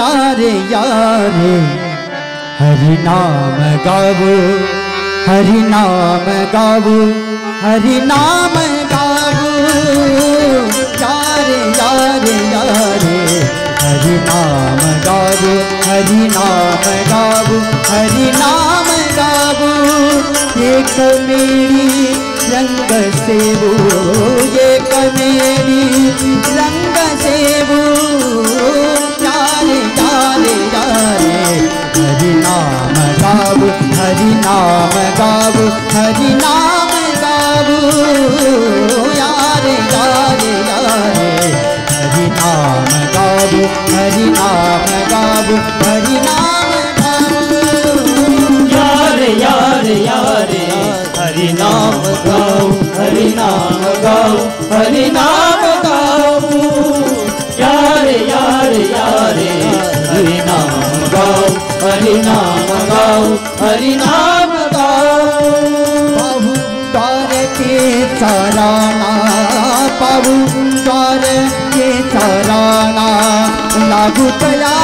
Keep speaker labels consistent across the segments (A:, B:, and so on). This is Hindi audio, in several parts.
A: यारे यारे हरि नाम गावो, हरि नाम गावो, हरि नाम गावो। यारे यारे यारे हरि नाम गावो, हरि नाम गावो, हरि नाम गावो। एक मेरी रंग सेवो, एक मेरी रंग सेवो। यारे यारे यारे हरि नाम गावो, हरि नाम गावो, हरि नाम गावो। यारे यारे यारे हरि नाम गावो, हरि नाम गावो, हरि नाम गावो।
B: यारे यारे यारे हरि नाम गाओ, हरि नाम गाओ, हरि नाम गाओ। यारे यारे यारे हरि नाम गाओ, हरि नाम गाओ, हरि नाम गाओ।
A: पाहु द्वार के चराना, पाहु द्वार के चराना। लागू तया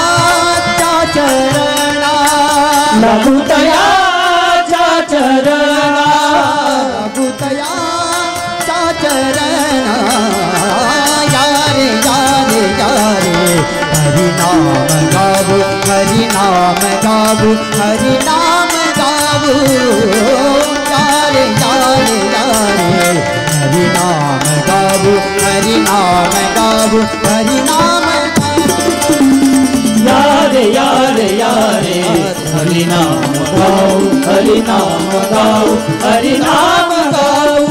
A: चरणा,
B: लागू तया चरणा,
A: लागू तया चरणा। यारे यारे यारे हरि नाम गावो, हरि नाम गावो, हरि नाम गावो। यारे यारे यारे हरि नाम गावो, हरि नाम गावो, हरि नाम गावो।
B: यारे यारे यारे हरि नाम गाओ, हरि नाम गाओ, हरि नाम गाओ।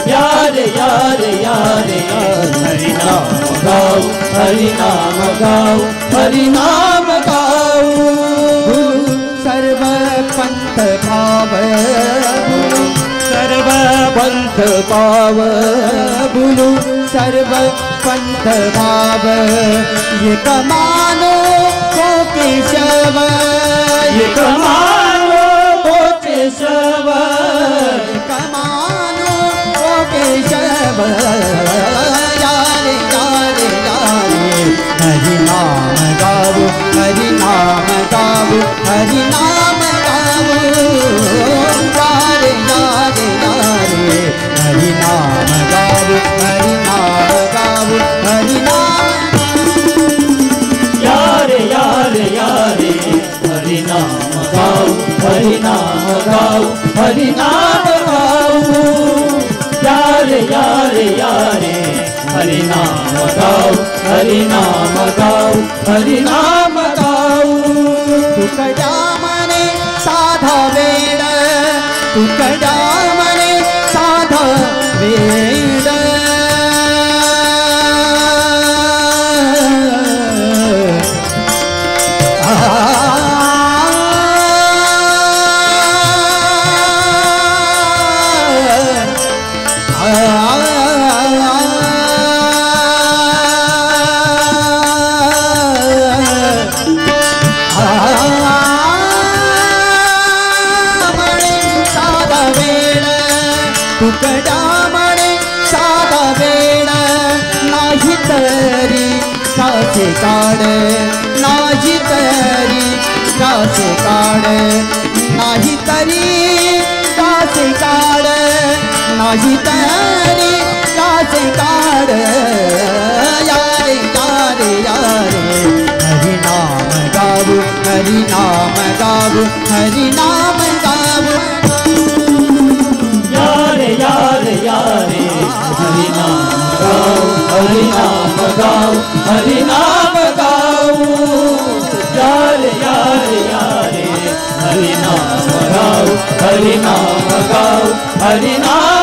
B: यारे यारे यारे हरि नाम गाओ, हरि नाम गाओ, हरि नाम गाओ।
A: सर्व पंथ भाव, सर्व पंथ भाव। बोलो सर्व पंथ भाव। ये कमानो को केशव,
B: ये कमानो को केशव,
A: कमानो को केशव। यारे यारे यारे हरि नाम गावो, हरि नाम गावो, हरि नाम गावो। यारे यारे यारे हरि नाम गावो, हरि नाम गावो, हरि नाम।
B: यारे यारे यारे हरि नाम गाओ, हरि नाम गाओ, हरि नाम गाओ। यारे यारे यारे हरि नाम गाओ, हरि नाम गाओ, हरि नाम गाओ।
A: तुकड्या मने साधा वेड, तुकड्या मने साधा वेड। तुकड्या मने साधा वेड। नाही तरी कासे काढ, नाही तरी कासे काढ, नाही तरी कासे काढ, नाही तरी कासे काढ। यारे यारे यारे हरि नाम गावो, हरि नाम गावो, हरि नाम गावो।
B: यारे यारे यारे हरि नाम गाओ, हरि नाम गाओ, हरि नाम गाओ। यारे यारे यारे हरि नाम गाओ, हरि नाम गाओ, हरि नाम